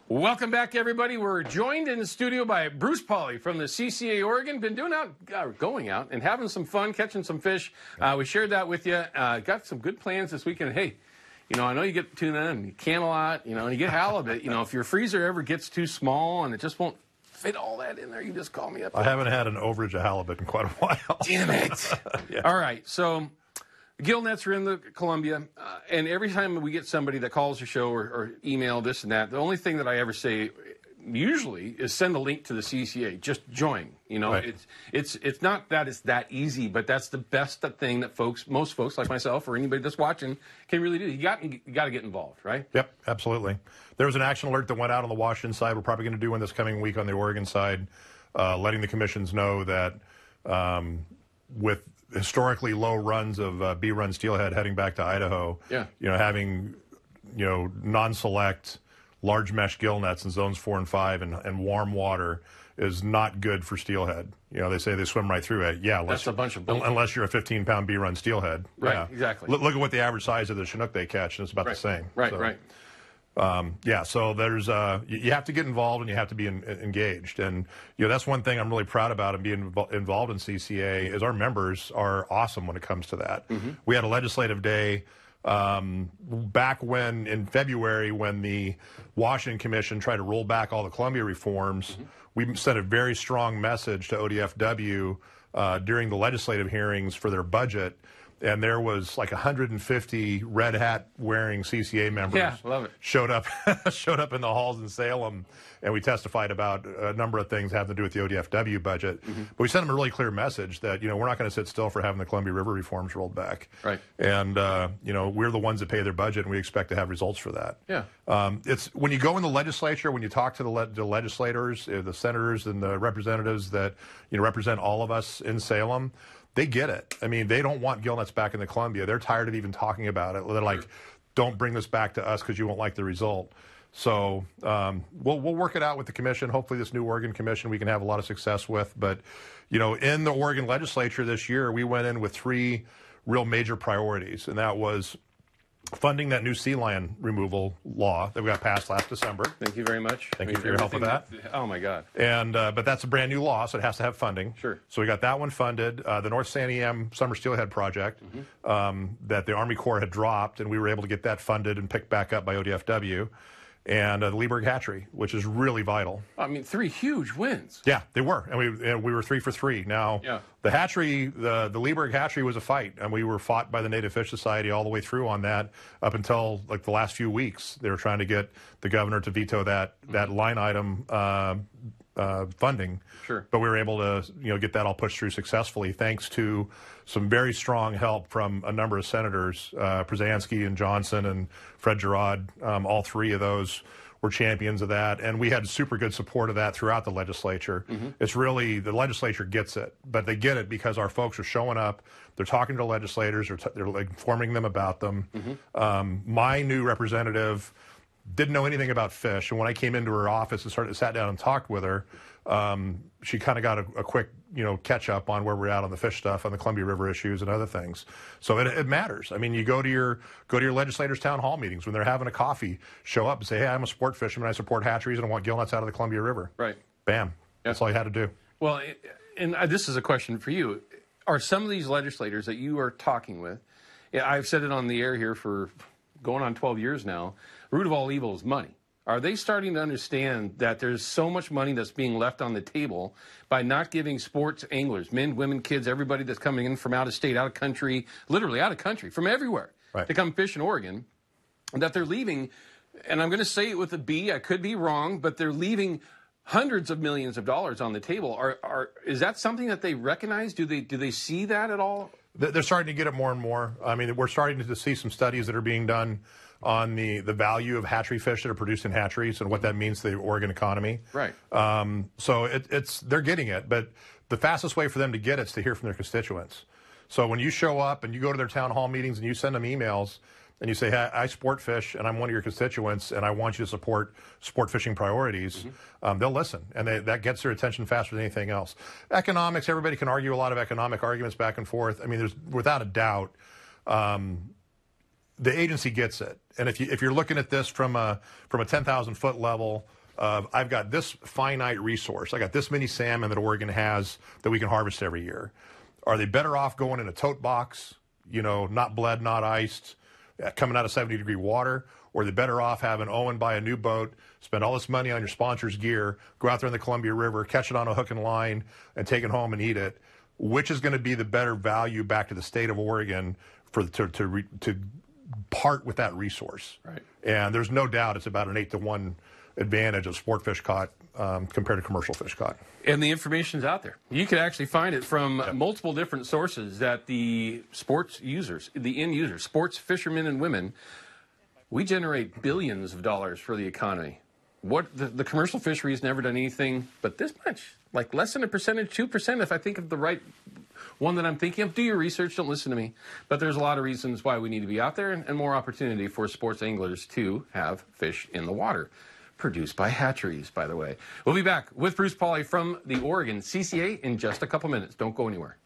Welcome back, everybody. We're joined in the studio by Bruce Polley from the CCA Oregon. Been going out and having some fun, catching some fish. We shared that with you. Got some good plans this weekend. Hey, I know you get tuna and you can a lot, and you get halibut. If your freezer ever gets too small and it just won't fit all that in there, you just call me up. I haven't had an overage of halibut in quite a while. Damn it. Yeah. All right, so gill nets are in the Columbia, and every time we get somebody that calls the show or email this and that, the only thing that I ever say usually is send a link to the CCA. Just join. Right. It's not that it's that easy, but that's the best thing that most folks like myself or anybody that's watching can really do. You got to get involved, right? Yep, absolutely. There was an action alert that went out on the Washington side. We're probably going to do one this coming week on the Oregon side, letting the commissions know that with historically low runs of B-run steelhead heading back to Idaho, having non-select large mesh gill nets in zones 4 and 5 and warm water is not good for steelhead. They say they swim right through it. Yeah, that's a bunch of bullshit. Unless you're a 15-pound B-run steelhead. Right, yeah. Exactly. Look at what the average size of the Chinook they catch, and it's about the same. Right, so, right. So there's you have to get involved and you have to be engaged, and that's one thing I'm really proud about and being involved in CCA is our members are awesome when it comes to that. Mm-hmm. We had a legislative day back in February when the Washington Commission tried to roll back all the Columbia reforms. Mm-hmm. We sent a very strong message to ODFW during the legislative hearings for their budget. And there was like 150 red hat wearing CCA members. Yeah, love it. Showed up in the halls in Salem, and we testified about a number of things having to do with the ODFW budget. Mm-hmm. But we sent them a really clear message that we're not going to sit still for having the Columbia River reforms rolled back. Right. And we're the ones that pay their budget, and we expect to have results for that. Yeah. It's when you go in the legislature, when you talk to the legislators, the senators, and the representatives that represent all of us in Salem. They get it. I mean, they don't want gill nets back in the Columbia. They're tired of even talking about it. They're like, don't bring this back to us because you won't like the result. So we'll work it out with the commission. Hopefully this new Oregon commission we can have a lot of success with. But, in the Oregon legislature this year, we went in with 3 real major priorities, and that was funding that new sea lion removal law that we got passed last December. Thank you very much. Thank you for your help with that. Oh, my God. And but that's a brand new law, so it has to have funding. Sure. So we got that one funded. The North Santiam Summer Steelhead Project that the Army Corps had dropped, and we were able to get that funded and picked back up by ODFW. And the Leeburg Hatchery, which is really vital. I mean, 3 huge wins. Yeah, they were, and we were 3 for 3. Now, the hatchery, the Leeburg Hatchery was a fight, and we were fought by the Native Fish Society all the way through on that up until like the last few weeks. They were trying to get the governor to veto that line item funding. Sure. But we were able to get that all pushed through successfully thanks to some very strong help from a number of senators, Przanski and Johnson and Fred Girod. All 3 of those were champions of that, and we had super good support of that throughout the legislature. Mm-hmm. It's really, the legislature gets it, but they get it because our folks are showing up, they're talking to legislators, they're informing them about them. Mm-hmm. My new representative didn't know anything about fish, and when I came into her office and sat down and talked with her, she kind of got a quick, catch up on where we're at on the fish stuff, on the Columbia River issues and other things. So it matters. I mean, you go to your legislators' town hall meetings when they're having a coffee, show up and say, hey, I'm a sport fisherman, I support hatcheries, and I want gill nets out of the Columbia River. Right. Bam. That's all you had to do. Well, and this is a question for you. Are some of these legislators that you are talking with, I've said it on the air here for going on 12 years now, root of all evil is money. Are they starting to understand that there's so much money that's being left on the table by not giving sports anglers, men, women, kids, everybody that's coming in from out of state, out of country, literally out of country, from everywhere, to come fish in Oregon, that they're leaving, and I'm going to say it with a B, I could be wrong, but they're leaving hundreds of millions of dollars on the table. Is that something that they recognize? Do they see that at all? They're starting to get it more and more. I mean, we're starting to see some studies that are being done on the value of hatchery fish that are produced in hatcheries and what that means to the Oregon economy. Right. So they're getting it, but the fastest way for them to get it is to hear from their constituents. So when you show up and you go to their town hall meetings and you send them emails and you say, hey, I sport fish and I'm one of your constituents and I want you to support sport fishing priorities, they'll listen. And that gets their attention faster than anything else. Economics, everybody can argue a lot of economic arguments back and forth. I mean, there's without a doubt, the agency gets it. And if you're looking at this from a 10,000 foot level, I've got this finite resource. I got this many salmon that Oregon has that we can harvest every year. Are they better off going in a tote box, not bled, not iced, coming out of 70-degree water? Or are they better off having Owen buy a new boat, spend all this money on your sponsor's gear, go out there in the Columbia River, catch it on a hook and line, and take it home and eat it? Which is going to be the better value back to the state of Oregon to part with that resource? Right. And there's no doubt it's about an 8-to-1 advantage of sport fish caught compared to commercial fish caught. And the information's out there. You could actually find it from multiple different sources that the sports users, the end users, sports fishermen and women, we generate billions of dollars for the economy. What the commercial fishery has never done anything but this much, like less than 1%, 2%, if I think of the right one that I'm thinking of. Do your research, don't listen to me. But there's a lot of reasons why we need to be out there and more opportunity for sports anglers to have fish in the water. Produced by hatcheries, by the way. We'll be back with Bruce Polley from the Oregon CCA in just a couple minutes. Don't go anywhere.